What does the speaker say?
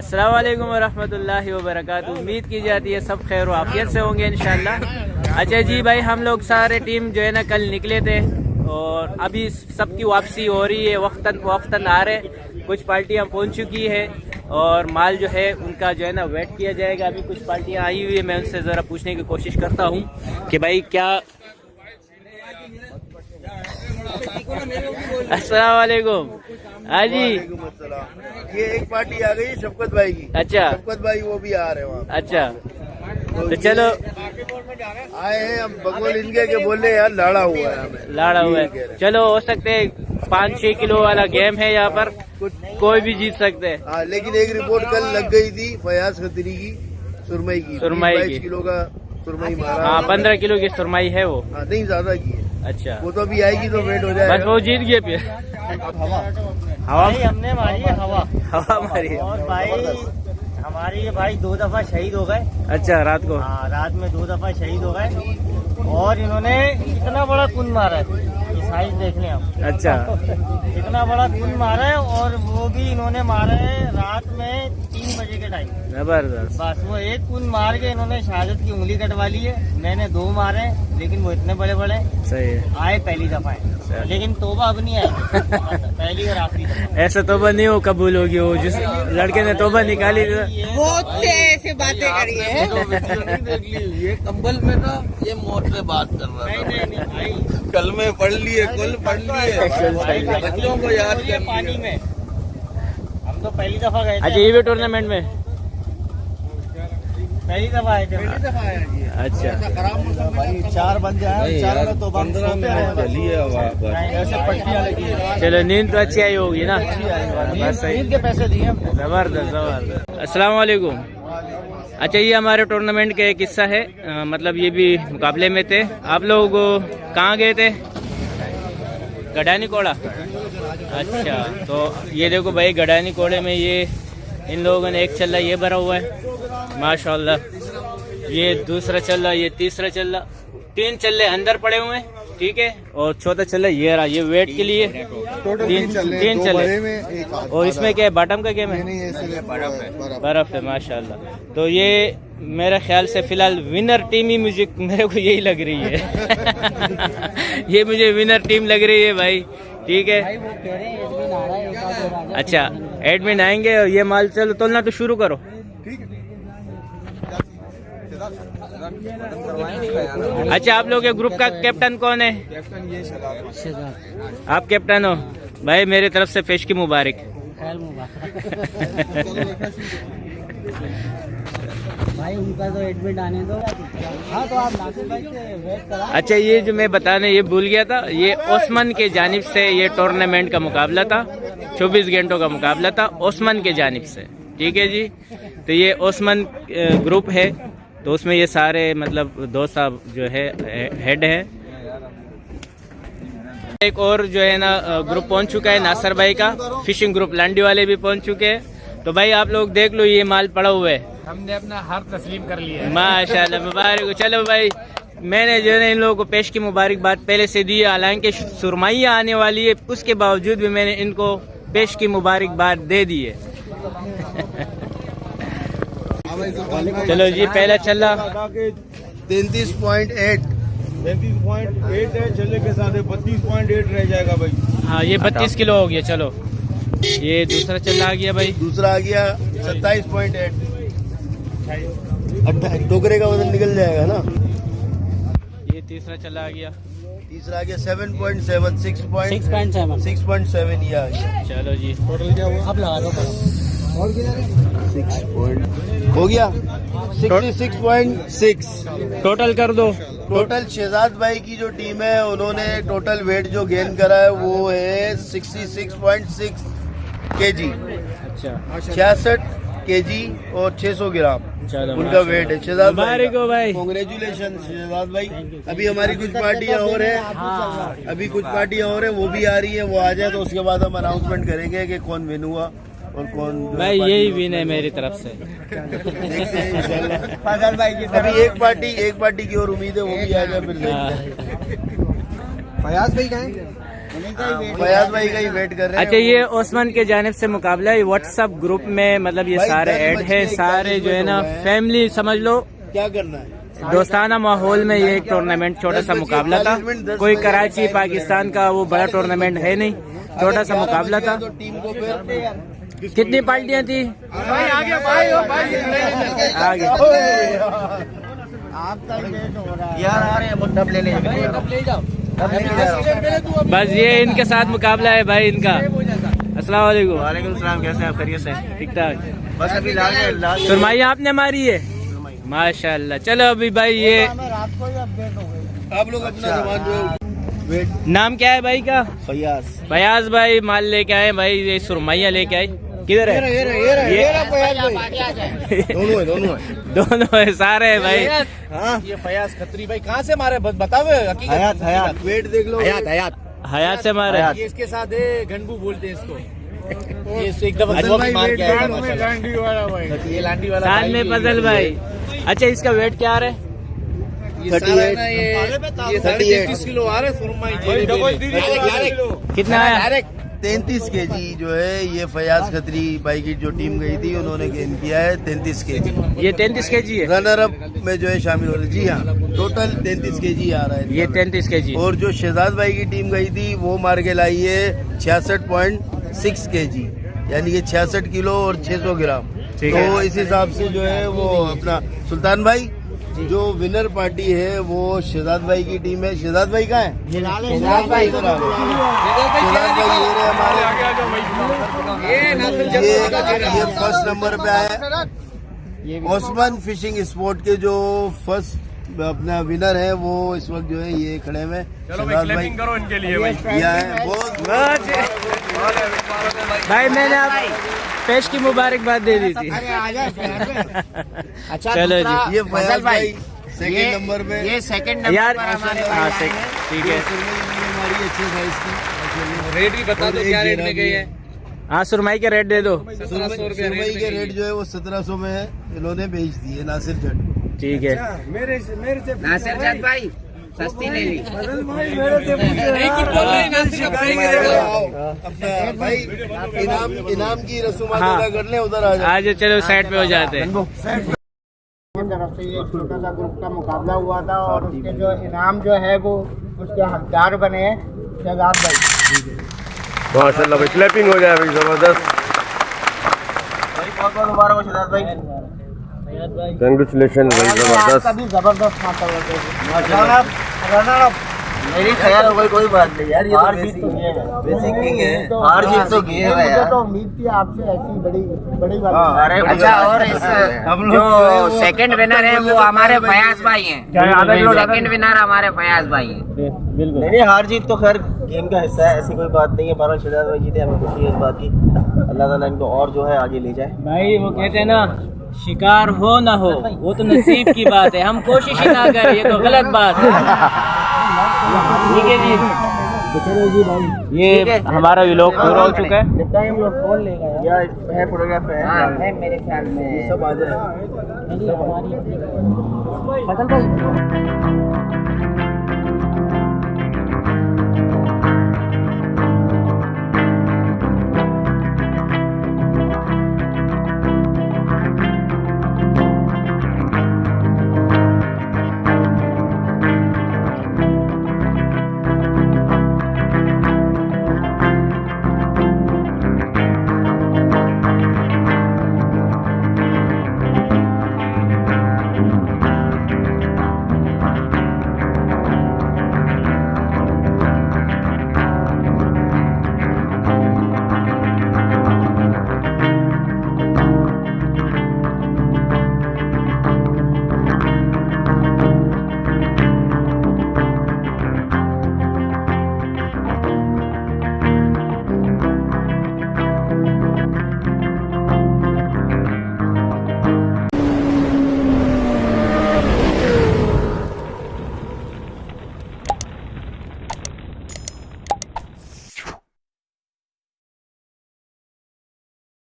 अस्सलाम वालेकुम वरहमतुल्लाहि वबरकातुहू। उम्मीद की जाती है सब खैर आफियत से होंगे इंशाल्लाह। अच्छा जी भाई, हम लोग सारे टीम जो है ना कल निकले थे और अभी सबकी वापसी हो रही है, वक्तन आ रहे। कुछ पार्टियां पहुंच चुकी है और माल जो है उनका जो है ना वेट किया जाएगा। अभी कुछ पार्टियां आई हुई है, मैं उनसे ज़रा पूछने की कोशिश करता हूँ कि भाई क्या। अस्सलाम वालेकुम। हाँ जी, ये एक पार्टी आ गई शफकत भाई की। अच्छा, शफकत भाई वो भी आ रहे हैं वहाँ। अच्छा तो चलो आए हैं हम। बगोल इनके के बोले यार लाड़ा हुआ है हमें। लाड़ा हुआ है, चलो हो सकते है 5-6 किलो वाला गेम है यहाँ पर, कोई भी जीत सकते हैं। हाँ, लेकिन एक रिपोर्ट कल लग गई थी फयाज खतरी की सुरमई की। 22 किलो का सुरमई मारा। हाँ, 15 किलो की सुरमई है वो। हाँ, नहीं ज्यादा की है। अच्छा, वो तो अभी आएगी तो वेट हो जाएगा। बस वो जीत गए फिर। हवा भाई हमने मारी है हवा मारी है। और भाई हमारी भाई 2 दफा शहीद हो गए। अच्छा, रात को। हाँ, रात में 2 दफा शहीद हो गए और इन्होंने इतना बड़ा कुंद मारा है, ये साइज देख लें आप। अच्छा, इतना बड़ा कुंद मारा है और वो भी इन्होंने मारा है रात में 3 बजे के टाइम। जबरदस्त। बस वो एक कुंद मार के इन्होंने शहादत की उंगली कटवा ली है। मैंने 2 मारे लेकिन वो इतने बड़े बड़े सही है। आए पहली दफा है, लेकिन तोबा अब नहीं आएगी। पहली और आखिरी दफा। ऐसा तोबा नहीं हो कबूल होगी। वो जिस लड़के ने तोबा निकाली बहुत से ऐसे बातें करी है। ये कंबल में था, ये मोट से बात कर रहा था। नहीं भाई, कल में पढ़ लिए, कल पढ़ लिए। बच्चों को याद ये पानी में हम तो पहली दफा गए थे। अच्छा, ये भी टूर्नामेंट में पहली दफा आए थे। अच्छा, भाई 4 बन जाए, 4 में तो 15 में चली है ऐसे पट्टियां लगी है। चलो नींद तो अच्छी आई होगी ना। बस सही, नींद के पैसे दिए। जबरदस्त जबरदस्त। अस्सलाम वालेकुम। अच्छा, ये हमारे टूर्नामेंट का एक हिस्सा है, मतलब ये भी मुकाबले में थे। आप लोग कहाँ गए थे? गडानी कोड़ा। अच्छा, तो ये देखो भाई, गडानी कोड़े में ये इन लोगों ने एक चल्ला ये भरा हुआ है माशाल्लाह। ये दूसरा चल्ला, ये तीसरा चल्ला, 3 चल्ले अंदर पड़े हुए हैं, ठीक है। और चौथा चल्ला ये रहा, ये वेट के लिए 3 चल्ले। और इसमें क्या है, बॉटम का गेम है, बर्फ है माशाल्लाह। तो ये मेरे ख्याल से फिलहाल विनर टीम ही मुझे, मेरे को यही लग रही है। ये मुझे विनर टीम लग रही है भाई, ठीक है। अच्छा, एडमिन आएंगे और ये माल चलो तोलना तो शुरू करो। अच्छा, आप लोग के ग्रुप का कैप्टन कौन है? आप कैप्टन हो भाई, मेरी तरफ से पेश की मुबारक। भाई उनका तो एडमिट आने दो। हाँ, तो आप नासिर भाई से वेट करा। अच्छा, ये जो मैं बताने ये भूल गया था, ये ओस्मान के जानिब से ये टूर्नामेंट का मुकाबला था, 24 घंटों का मुकाबला था ओस्मान के जानिब से, ठीक है जी। तो ये ओस्मान ग्रुप है, तो उसमें ये सारे मतलब दोस्त साहब जो है हेड है। एक और जो है ना ग्रुप पहुंच चुका है नासर भाई का, फिशिंग ग्रुप लांडी वाले भी पहुंच चुके हैं। तो भाई आप लोग देख लो, ये माल पड़ा हुआ है, हमने अपना हार तस्लीम कर लिया। माशाल्लाह, मुबारक। चलो भाई, मैंने जो है इन लोगों को पेश की मुबारकबाद पहले से दी, हालांकि सुरमैया आने वाली है, उसके बावजूद भी मैंने इनको पेश की मुबारकबाद दे दी है। चलो जी, पहला चला 33.8 है, चले के साथ 32.8 रह जाएगा भाई। हाँ, ये 32 किलो हो गया। चलो, ये दूसरा चला आ गया भाई, दूसरा आ गया 27.8। टोकरे का वजन निकल जाएगा ना। ये तीसरा चला आ गया, तीसरा आ गया 7.7, 6.7 ये आ गया। चलो जी, टोटल क्या हुआ? अब लगा दो। 6 हो गया 66.6 टोटल कर दो। टोटल शहजाद भाई की जो टीम है उन्होंने टोटल वेट जो गेन करा है वो है 66.6 kg, अच्छा, 66 kg और 600 ग्राम चलो उनका वेट है। शहजाद मुबारक हो भाई। कांग्रेचुलेशन शहजाद भाई। अभी हमारी कुछ पार्टियां और है, अभी कुछ पार्टियां और है, वो भी आ रही है। वो आ जाए तो उसके बाद हम अनाउंसमेंट करेंगे कि कौन विन हुआ और कौन भाई। यही विन है मेरी तरफ से। फजल भाई की अभी एक पार्टी की और उम्मीद है, वो भी आ जाए फिर देखते हैं। फयाज भाई कहाँ हैं? फयाज भाई का ही वेट कर रहे हैं। अच्छा, ये ओस्मान के जानिब से मुकाबला है व्हाट्सएप ग्रुप में, मतलब ये भाई सारे 10 ऐड है, बच्चे सारे जो है ना हुए हैं। फैमिली समझ लो, क्या करना है? दोस्ताना माहौल में ये एक टूर्नामेंट छोटा सा मुकाबला था। कोई कराची पाकिस्तान का वो बड़ा टूर्नामेंट है नहीं, छोटा सा मुकाबला था। तो टीम को फिर कितनी पार्टियां थी? आगे आपका ही लेट हो रहा है यार आ रहे हैं, डब ले जाओ। बस ये इनके साथ मुकाबला है भाई इनका। अस्सलाम वालेकुम। वालेकुम सलाम, कैसे हैं आप? खैरियत से? ठीक ठाक। बस अभी लाल सुरमाई आपने मारी है, माशाल्लाह। चलो अभी भाई ये रात को ही अपडेट हो गई। आप लोग अपना सामान जो वेट। नाम क्या है भाई का? फयाज। फयाज भाई माल लेके आए भाई, ये सुरमैया लेके आए। किधर है? दोनों है। दोनों है, सारे है भाई। हाँ, ये फयाज खत्री भाई कहाँ से मारे बताओ हकीकत। हयात वेट देख लो। हयात से मारे। ये इसके साथ है गंडू बोलते हैं इसको। ये इससे एक दफा फजल जुआ भाई भी मार वेट के आया देख लो। माशाल्लाह। ये लांडी वाला साथ भाई में भी फजल भाई। अच्छा, इसका वेट क्या आ रहा है? ये सारा है ना, ये 33 किलो आ रहा है सुरमई। कितना आया? 33 केजी जो है ये फयाज खत्री भाई की जो टीम गई थी उन्होंने गेन किया है 33 केजी। ये 33 केजी है। रनर अप में जो है शामिल हो रहे। जी हाँ, टोटल 33 केजी आ रहा है। ये 33 केजी। और जो शहजाद भाई की टीम गई थी वो मार के लाई है 66.6 केजी, यानी कि 66 किलो और 600 ग्राम। ठीक तो है। इस हिसाब से जो है वो अपना सुल्तान भाई जो विनर पार्टी है वो शहजाद भाई की टीम है। शहजाद भाई कहाँ है? शहजाद भाई इधर आ गए। शहजाद भाई ये रहे हमारे। ये फर्स्ट नंबर पे आया। ओस्मान फिशिंग स्पोर्ट के जो फर्स्ट अपना विनर है वो इस वक्त जो है ये खड़े हुए। शहजाद भाई करो इनके लिए भाई। यह है बहुत भाई मैंने आप पेश की मुबारकबाद दे दी थी। अच्छा, चलो दूसरा जी। ये फयाज भाई ये- सेकंड नंबर पे। ये सेकंड नंबर यार पर हमारे हाँ, भाई आए हैं। ठीक है। हमारी अच्छे साइज की। रेट भी बता दो क्या रेट में गई है। हाँ, सुरमई के रेट दे दो। सुरमई के रेट जो है वो 1700 में है, इन्होंने बेच दिए नासिर जट को। ठीक है। नासिर जट भाई सस्ती ले ली। अपना भाई इनाम की रसूमात हाँ। अदा कर ले, उधर आ जाओ। आज चलो साइड पे हो जाते हैं। तरफ से ये छोटा सा ग्रुप का मुकाबला हुआ था और उसके जो इनाम जो है वो उसके हकदार बने हैं शहजाद भाई। माशाल्लाह भाई, क्लैपिंग हो जाए भाई, जबरदस्त। बहुत मुबारक हो शहजाद भाई, कंग्रेचुलेशन भाई, जबरदस्त। भी जबरदस्त माता मेरी ख्याल हो गई, कोई बात नहीं यार, ये हार जीत तो ये है। बेसिक किंग है। हार जीत तो ये है मुझे यार। तो उम्मीद थी आपसे ऐसी बड़ी बड़ी बात। अरे अच्छा, और इस जो सेकंड विनर है वो हमारे फयाज भाई हैं। सेकंड विनर हमारे फयाज भाई हैं। नहीं, हार जीत तो खैर गेम का हिस्सा है, ऐसी कोई बात नहीं है। बहरहाल शहजाद भाई जीते, हमें खुशी है इस बात की। अल्लाह ताला इनको और जो है आगे ले जाए। भाई वो कहते हैं ना, शिकार हो ना हो वो तो नसीब की बात है, हम कोशिश ही ना करें, ये तो गलत बात है। ठीक है जी, जी भाई ये हमारा व्लॉग पूरा हो चुका है। हम लोग फोन लेगा या है फोटोग्राफ है, हाँ, है मेरे ख्याल में। सब आ जाए। फजल भाई